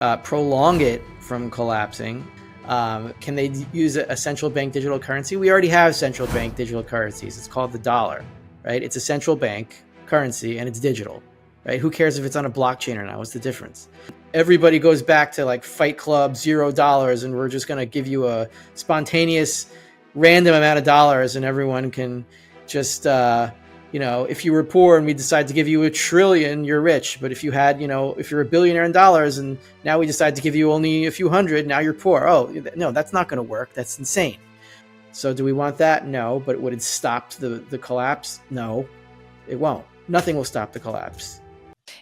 prolong it from collapsing? Can they use a central bank digital currency? We already have central bank digital currencies. It's called the dollar, right? It's a central bank currency and it's digital, right? Who cares if it's on a blockchain or not? What's the difference? Everybody goes back to like Fight Club, $0, and we're just going to give you a spontaneous random amount of dollars and everyone can just, if you were poor and we decide to give you $1 trillion, you're rich. But if you had, if you're a billionaire in dollars and now we decide to give you only a few hundred, now you're poor. Oh, no, that's not going to work. That's insane. So do we want that? No. But would it stop the collapse? No, it won't. Nothing will stop the collapse.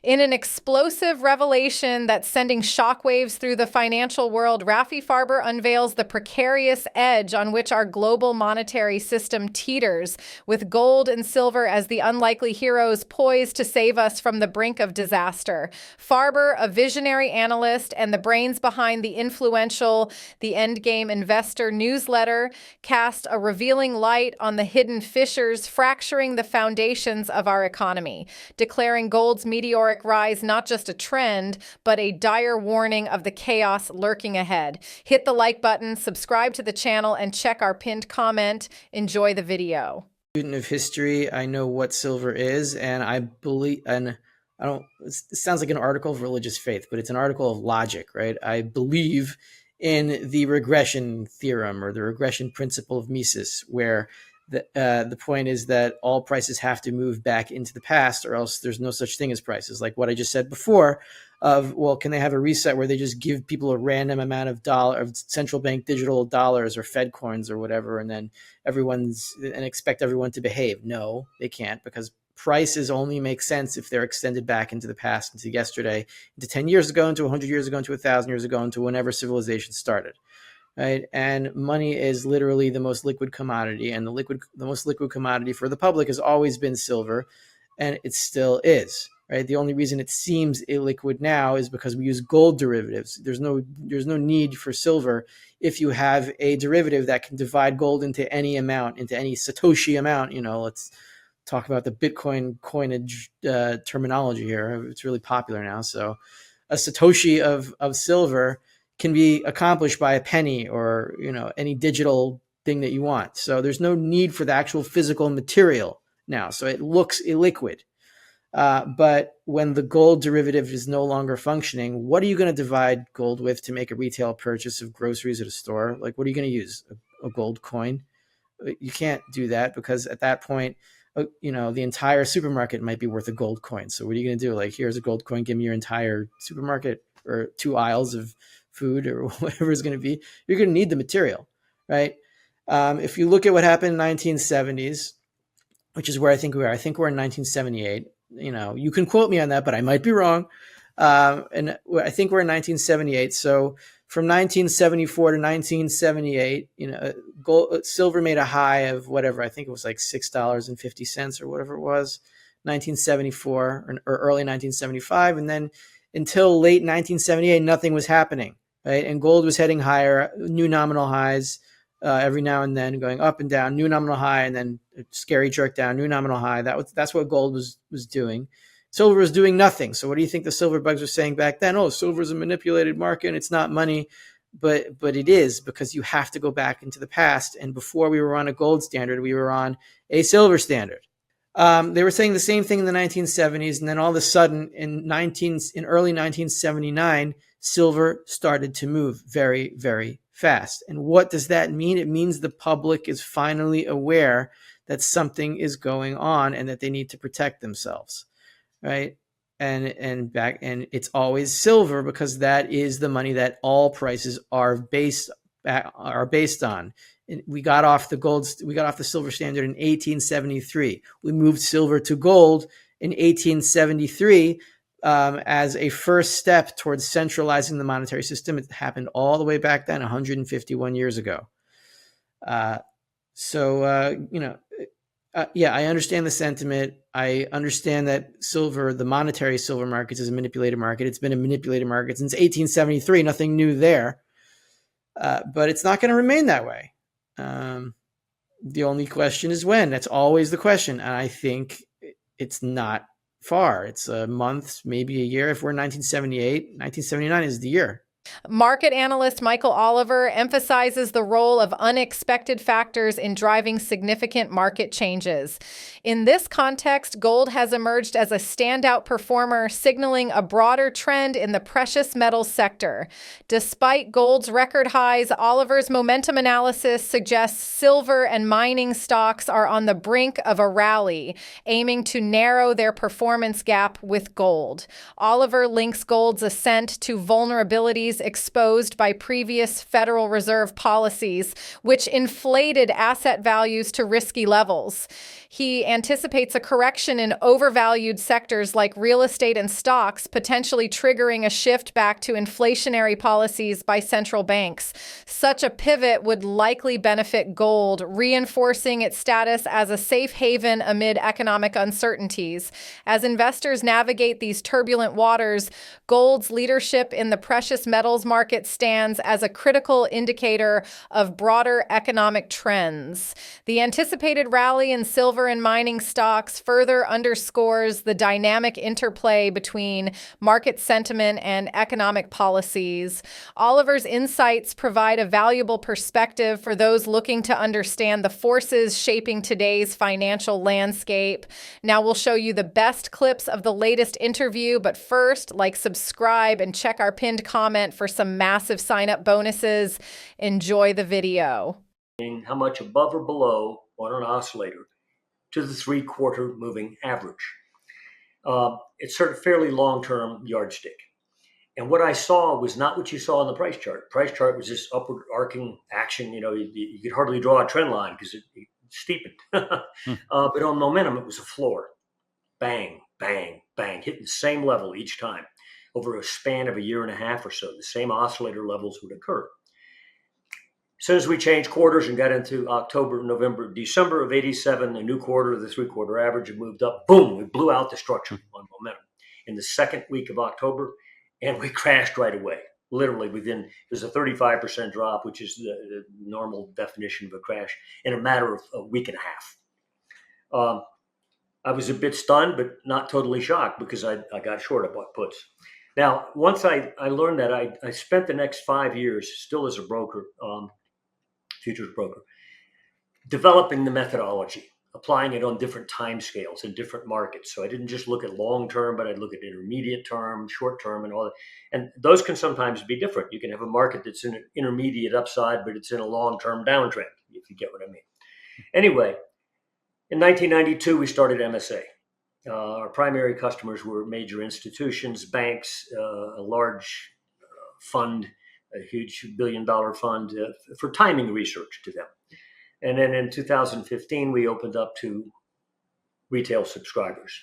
In an explosive revelation that's sending shockwaves through the financial world, Rafi Farber unveils the precarious edge on which our global monetary system teeters, with gold and silver as the unlikely heroes poised to save us from the brink of disaster. Farber, a visionary analyst and the brains behind the influential The Endgame Investor newsletter, cast a revealing light on the hidden fissures fracturing the foundations of our economy, declaring gold's meteoric rise not just a trend, but a dire warning of the chaos lurking ahead. Hit the like button, subscribe to the channel, and check our pinned comment. Enjoy the video. Student of history, I know what silver is, and I believe, and I don't, it sounds like an article of religious faith, but it's an article of logic, right? I believe in the regression theorem or the regression principle of Mises, where the point is that all prices have to move back into the past or else there's no such thing as prices. Like what I just said before of, well, can they have a reset where they just give people a random amount of central bank digital dollars or Fed coins or whatever, and then expect everyone to behave? No, they can't, because prices only make sense if they're extended back into the past, into yesterday, into 10 years ago, into 100 years ago, into 1,000 years ago, into whenever civilization started. Right. And money is literally the most liquid commodity, and the most liquid commodity for the public has always been silver, and it still is. Right. The only reason it seems illiquid now is because we use gold derivatives. There's no need for silver if you have a derivative that can divide gold into any amount, into any Satoshi amount. Let's talk about the Bitcoin coinage terminology here. It's really popular now. So a Satoshi of silver can be accomplished by a penny or, any digital thing that you want. So there's no need for the actual physical material now. So it looks illiquid. But when the gold derivative is no longer functioning, what are you going to divide gold with to make a retail purchase of groceries at a store? Like, what are you going to use? A gold coin? You can't do that, because at that point, the entire supermarket might be worth a gold coin. So what are you going to do? Like, here's a gold coin, give me your entire supermarket or 2 aisles of food or whatever it's going to be. You're going to need the material, right? If you look at what happened in the 1970s, which is where I think we are. I think we're in 1978. You can quote me on that, but I might be wrong. And I think we're in 1978. So from 1974 to 1978, silver made a high of whatever. I think it was like $6.50 or whatever it was, 1974 or early 1975. And then until late 1978, nothing was happening. Right? And gold was heading higher, new nominal highs every now and then, going up and down, new nominal high, and then a scary jerk down, new nominal high. That's what gold was doing. Silver was doing nothing. So what do you think the silver bugs were saying back then? Oh, silver is a manipulated market and it's not money. But it is, because you have to go back into the past. And before we were on a gold standard, we were on a silver standard. They were saying the same thing in the 1970s. And then all of a sudden in early 1979, silver started to move very, very fast. And what does that mean? It means the public is finally aware that something is going on and that they need to protect themselves, right? And it's always silver, because that is the money that all prices are based on. We got off the silver standard in 1873. We moved silver to gold in 1873 as a first step towards centralizing the monetary system. It happened all the way back then, 151 years ago. I understand the sentiment. I understand that silver, the monetary silver markets, is a manipulated market. It's been a manipulated market since 1873. Nothing new there. But it's not going to remain that way. The only question is when. That's always the question. And I think it's not far. It's a month, maybe a year. If we're in 1978, 1979 is the year. Market analyst Michael Oliver emphasizes the role of unexpected factors in driving significant market changes. In this context, gold has emerged as a standout performer, signaling a broader trend in the precious metals sector. Despite gold's record highs, Oliver's momentum analysis suggests silver and mining stocks are on the brink of a rally, aiming to narrow their performance gap with gold. Oliver links gold's ascent to vulnerabilities exposed by previous Federal Reserve policies, which inflated asset values to risky levels. He anticipates a correction in overvalued sectors like real estate and stocks, potentially triggering a shift back to inflationary policies by central banks. Such a pivot would likely benefit gold, reinforcing its status as a safe haven amid economic uncertainties. As investors navigate these turbulent waters, gold's leadership in the precious metals market stands as a critical indicator of broader economic trends. The anticipated rally in silver and mining stocks further underscores the dynamic interplay between market sentiment and economic policies. Oliver's insights provide a valuable perspective for those looking to understand the forces shaping today's financial landscape. Now we'll show you the best clips of the latest interview, but first, subscribe, and check our pinned comment for some massive sign-up bonuses. Enjoy the video. How much above or below on an oscillator to the 3/4 moving average. It's sort of fairly long-term yardstick. And what I saw was not what you saw on the price chart. Price chart was this upward arcing action. You could hardly draw a trend line because it steepened. But on momentum, it was a floor. Bang, bang, bang, hitting the same level each time. Over a span of a year and a half or so, the same oscillator levels would occur. As soon as we changed quarters and got into October, November, December of 87, the new quarter, the 3/4 average had moved up. Boom, we blew out the structure on momentum in the second week of October, and we crashed right away. Literally it was a 35% drop, which is the normal definition of a crash, in a matter of a week and a half. I was a bit stunned, but not totally shocked because I got short. I bought puts. Now, once I learned that, I spent the next 5 years, still as a broker, futures broker, developing the methodology, applying it on different time scales in different markets. So I didn't just look at long term, but I'd look at intermediate term, short term, and all that. And those can sometimes be different. You can have a market that's in an intermediate upside, but it's in a long-term downtrend, if you get what I mean. Anyway, in 1992, we started MSA. Our primary customers were major institutions, banks, a large fund, a huge billion-dollar fund for timing research to them. And then in 2015, we opened up to retail subscribers.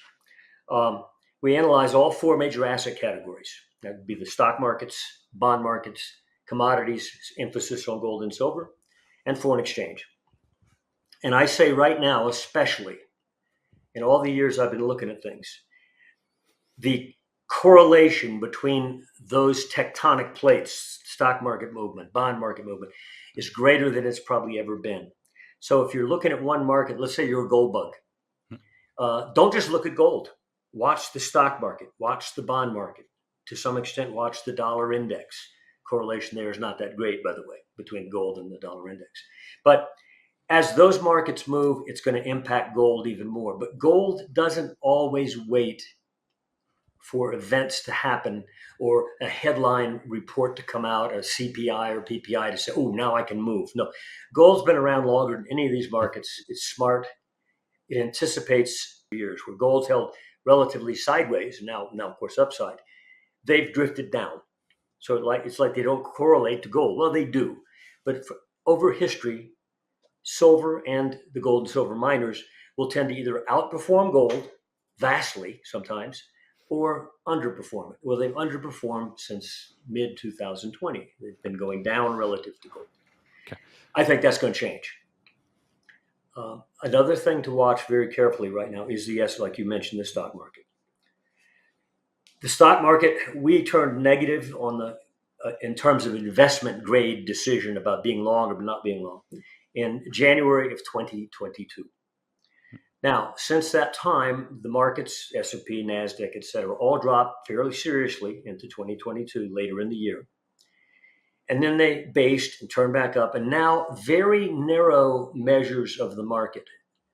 We analyze all 4 major asset categories. That would be the stock markets, bond markets, commodities, emphasis on gold and silver, and foreign exchange. And I say right now, especially in all the years I've been looking at things, the correlation between those tectonic plates, stock market movement, bond market movement, is greater than it's probably ever been. So if you're looking at one market, let's say you're a gold bug, don't just look at gold. Watch the stock market, watch the bond market. To some extent, watch the dollar index. Correlation there is not that great, by the way, between gold and the dollar index. But as those markets move, it's going to impact gold even more. But gold doesn't always wait for events to happen or a headline report to come out, a CPI or PPI to say, oh, now I can move. No, gold's been around longer than any of these markets. It's smart. It anticipates years where gold's held relatively sideways, now of course upside. They've drifted down. So it's like they don't correlate to gold. Well, they do. But over history, silver and the gold and silver miners will tend to either outperform gold vastly sometimes or underperform it. Well, they've underperformed since mid-2020. They've been going down relative to gold. Okay. I think that's going to change. Another thing to watch very carefully right now is like you mentioned, the stock market. The stock market, we turned negative on in terms of investment grade decision about being long or not being long in January of 2022. Now, since that time, the markets, S&P, NASDAQ, et cetera, all dropped fairly seriously into 2022 later in the year. And then they based and turned back up. And now very narrow measures of the market.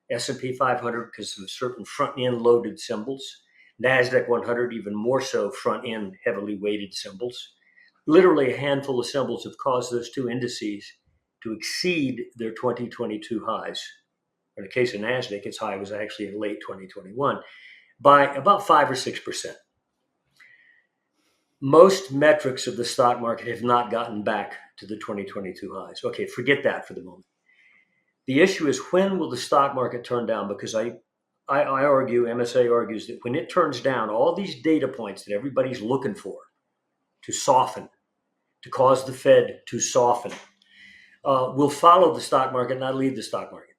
S&P 500 because of certain front-end loaded symbols. NASDAQ 100 even more so front-end heavily weighted symbols. Literally a handful of symbols have caused those two indices to exceed their 2022 highs. In the case of NASDAQ, its high was actually in late 2021 by about 5 or 6%. Most metrics of the stock market have not gotten back to the 2022 highs. Okay, forget that for the moment. The issue is, when will the stock market turn down? Because I argue, MSA argues, that when it turns down, all these data points that everybody's looking for to soften, to cause the Fed to soften, will follow the stock market, not lead the stock market.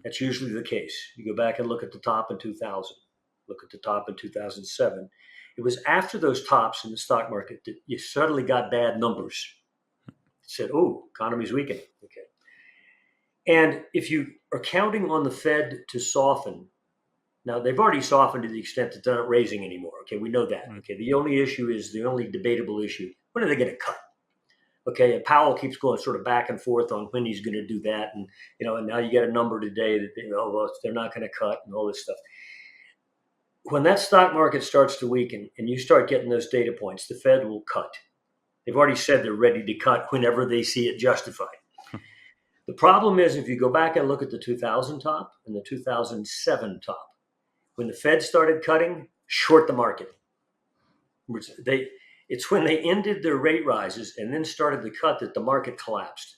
That's usually the case. You go back and look at the top in 2000, look at the top in 2007. It was after those tops in the stock market that you suddenly got bad numbers. It said, oh, economy's weakening. Okay. And if you are counting on the Fed to soften, now they've already softened to the extent that they're not raising anymore. Okay, we know that. Okay, the only issue is the only debatable issue. When are they going to cut? Okay, and Powell keeps going sort of back and forth on when he's going to do that, and and now you get a number today that well, they're not going to cut and all this stuff. When that stock market starts to weaken and you start getting those data points, the Fed will cut. They've already said they're ready to cut whenever they see it justified. The problem is, if you go back and look at the 2000 top and the 2007 top, when the Fed started cutting, short the market. It's when they ended their rate rises and then started to cut that the market collapsed.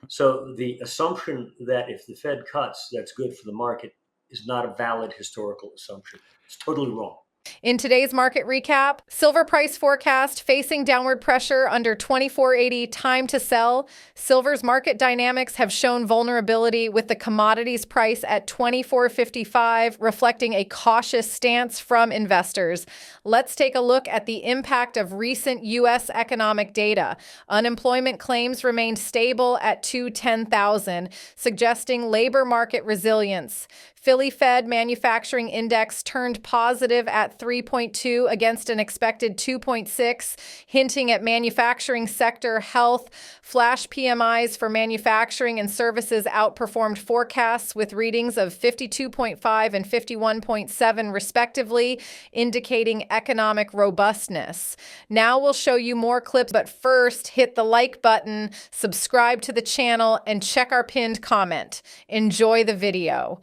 So the assumption that if the Fed cuts, that's good for the market is not a valid historical assumption. It's totally wrong. In today's market recap, silver price forecast facing downward pressure under 2480, time to sell. Silver's market dynamics have shown vulnerability with the commodities price at 2455, reflecting a cautious stance from investors. Let's take a look at the impact of recent U.S. economic data. Unemployment claims remained stable at 210,000, suggesting labor market resilience. Philly Fed manufacturing index turned positive at 3.2 against an expected 2.6, hinting at manufacturing sector health. Flash PMIs for manufacturing and services outperformed forecasts with readings of 52.5 and 51.7 respectively, indicating economic robustness. Now we'll show you more clips, but first hit the like button, subscribe to the channel, and check our pinned comment. Enjoy the video.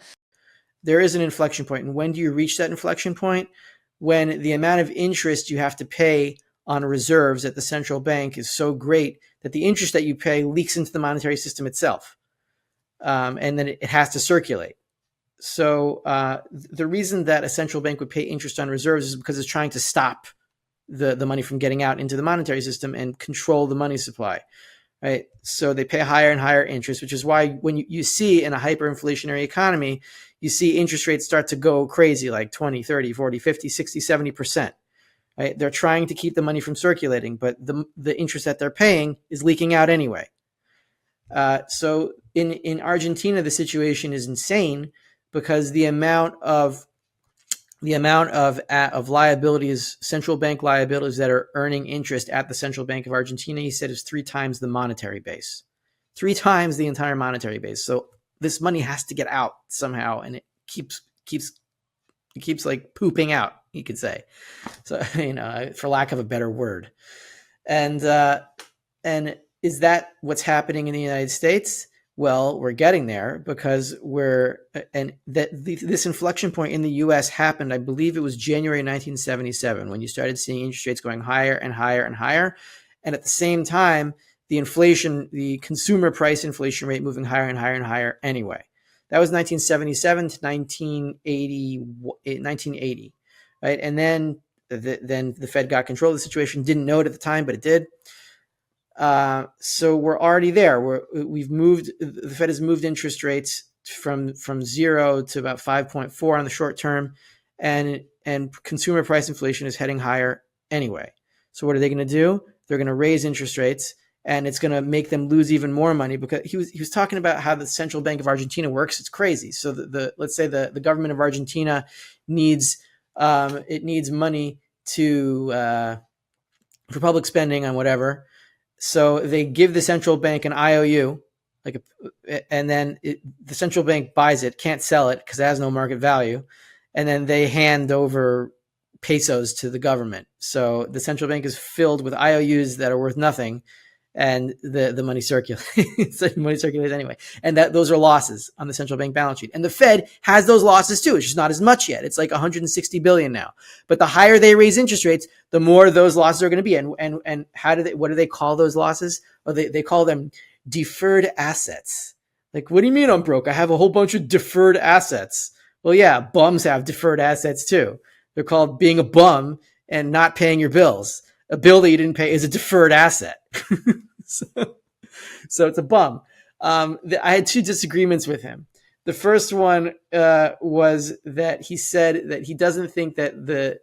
There is an inflection point. And when do you reach that inflection point? When the amount of interest you have to pay on reserves at the central bank is so great that the interest that you pay leaks into the monetary system itself. And then it has to circulate. So the reason that a central bank would pay interest on reserves is because it's trying to stop the money from getting out into the monetary system and control the money supply. Right? So they pay higher and higher interest, which is why when you see in a hyperinflationary economy, you see interest rates start to go crazy, like 20, 30, 40, 50, 60, 70%. Right? They're trying to keep the money from circulating, but the interest that they're paying is leaking out anyway. So in Argentina, the situation is insane because the amount of liabilities, central bank liabilities that are earning interest at the Central Bank of Argentina, he said, is 3 times the monetary base, 3 times the entire monetary base. So this money has to get out somehow, and it keeps like pooping out, you could say. So, for lack of a better word. And is that what's happening in the United States? Well, we're getting there because this inflection point in the U.S. happened, I believe it was January 1977, when you started seeing interest rates going higher and higher and higher. And at the same time, the consumer price inflation rate moving higher and higher and higher anyway. That was 1977 to 1980, right? And then the Fed got control of the situation, didn't know it at the time, but it did. So we're already there. The Fed has moved interest rates from 0 to about 5.4 on the short term, and consumer price inflation is heading higher anyway. So what are they going to do? They're going to raise interest rates, and it's going to make them lose even more money, because he was talking about how the Central Bank of Argentina works. It's crazy. So let's say the government of Argentina needs money to for public spending on whatever. So they give the central bank an IOU, and then the central bank buys it, can't sell it because it has no market value, and then they hand over pesos to the government. So the central bank is filled with IOUs that are worth nothing, and the money circulates. So money circulates anyway, and those are losses on the central bank balance sheet. And the Fed has those losses too. It's just not as much yet. It's like 160 billion now. But the higher they raise interest rates, the more those losses are going to be. And what do they call those losses? Well, they call them deferred assets. Like, what do you mean I'm broke? I have a whole bunch of deferred assets. Well, yeah, bums have deferred assets too. They're called being a bum and not paying your bills. A bill that you didn't pay is a deferred asset. So it's a bum. I had two disagreements with him. The first one was that he said that he doesn't think that the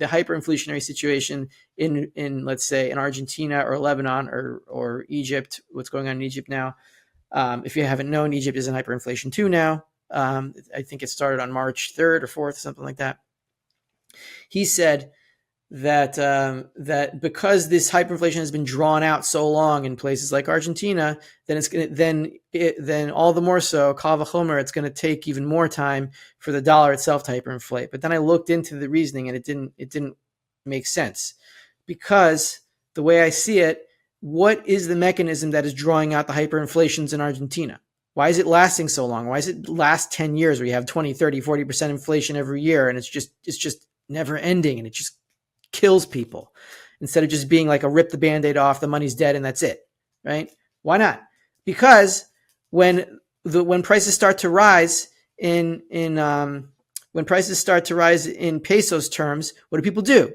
hyperinflationary situation in let's say in Argentina or Lebanon or Egypt, what's going on in Egypt now. If you haven't known, Egypt is in hyperinflation too now. I think it started on March 3rd or 4th, something like that. He said that because this hyperinflation has been drawn out so long in places like Argentina, then all the more so, kal v'chomer, it's going to take even more time for the dollar itself to hyperinflate. But then I looked into the reasoning, and it didn't make sense, because the way I see it, what is the mechanism that is drawing out the hyperinflations in Argentina? Why is it lasting so long? Why is it last 10 years where you have 20, 30, 40% inflation every year, and it's just never ending, and it just kills people, instead of just being like a rip the Band-Aid off, the money's dead, and that's it, right? Why not? Because when prices start to rise in pesos terms, what do people do?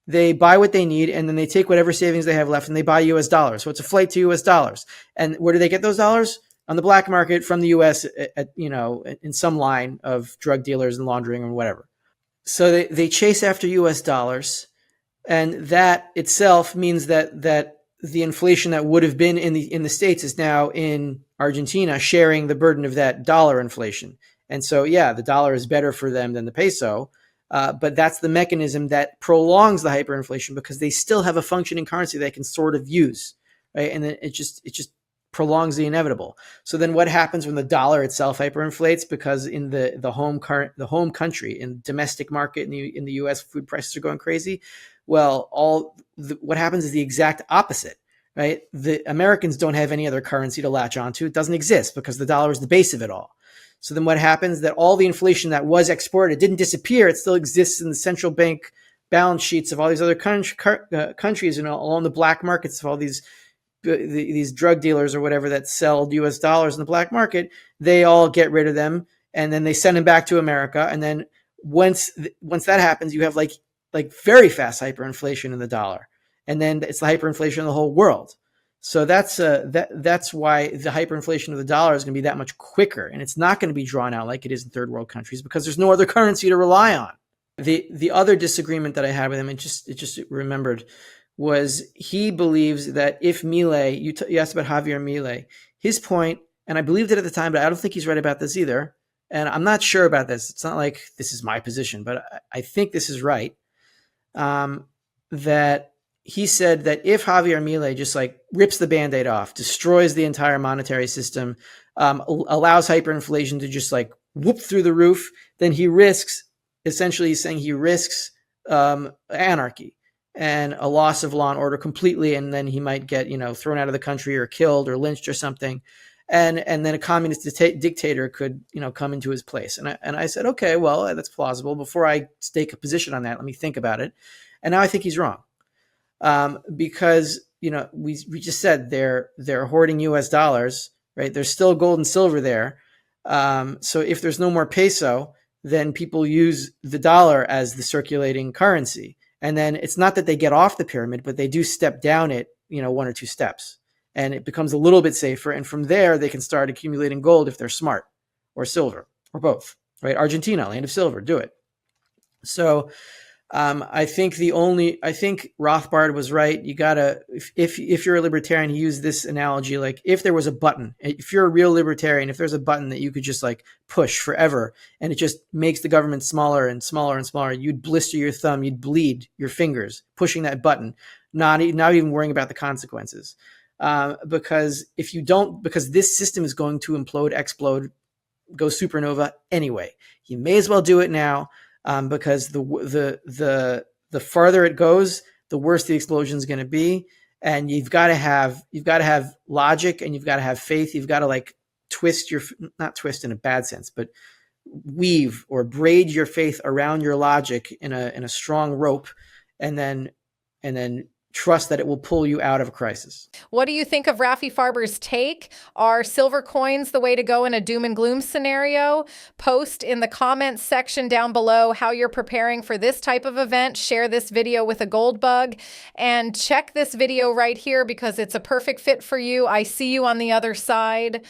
They buy what they need, and then they take whatever savings they have left and they buy US dollars. So it's a flight to US dollars. And where do they get those dollars? On the black market from the US in some line of drug dealers and laundering or whatever. So they chase after US dollars. And that itself means that the inflation that would have been in the States is now in Argentina, sharing the burden of that dollar inflation. And so, yeah, the dollar is better for them than the peso, but that's the mechanism that prolongs the hyperinflation, because they still have a functioning currency they can sort of use, right? And then it just prolongs the inevitable. So then what happens when the dollar itself hyperinflates? Because in the home country, in domestic market in the US, food prices are going crazy. Well, what happens is the exact opposite, right? The Americans don't have any other currency to latch onto. It doesn't exist because the dollar is the base of it all. So then what happens? That all the inflation that was exported didn't disappear. It still exists in the central bank balance sheets of all these other countries, and along the black markets of all these drug dealers or whatever that sell US dollars in the black market. They all get rid of them, and then they send them back to America. And then once that happens, you have like very fast hyperinflation in the dollar, and then it's the hyperinflation of the whole world. So that's why the hyperinflation of the dollar is going to be that much quicker, and it's not going to be drawn out like it is in third world countries, because there's no other currency to rely on. The other disagreement that I had with him, it just remembered, was he believes that if Milei, you asked about Javier Milei, his point, and I believed it at the time, but I don't think he's right about this either, and I'm not sure about this. It's not like this is my position, but I think this is right. That he said that if Javier Milei just like rips the Band-Aid off, destroys the entire monetary system, allows hyperinflation to just like whoop through the roof, then he risks, essentially he's saying he risks anarchy and a loss of law and order completely, and then he might get thrown out of the country or killed or lynched or something, and then a communist dictator could come into his place. And I said, okay, well, that's plausible. Before I stake a position on that, let me think about it. And now I think he's wrong, because we just said they're hoarding US dollars, right? There's still gold and silver there. So if there's no more peso, then people use the dollar as the circulating currency. And then it's not that they get off the pyramid, but they do step down it, one or two steps, and it becomes a little bit safer. And from there, they can start accumulating gold if they're smart, or silver, or both, right? Argentina, land of silver, do it. So I think Rothbard was right. You gotta, if you're a libertarian, he used this analogy, like if there was a button, if you're a real libertarian, if there's a button that you could just like push forever and it just makes the government smaller and smaller and smaller, you'd blister your thumb, you'd bleed your fingers pushing that button, not even worrying about the consequences. Because if you don't, because this system is going to implode, explode, go supernova anyway. You may as well do it now, because the farther it goes, the worse the explosion is going to be. And you've got to have logic, and you've got to have faith. You've got to like not twist in a bad sense, but weave or braid your faith around your logic in a strong rope, and then trust that it will pull you out of a crisis. What do you think of Rafi Farber's take? Are silver coins the way to go in a doom and gloom scenario? Post in the comments section down below how you're preparing for this type of event. Share this video with a gold bug, and check this video right here because it's a perfect fit for you. I see you on the other side.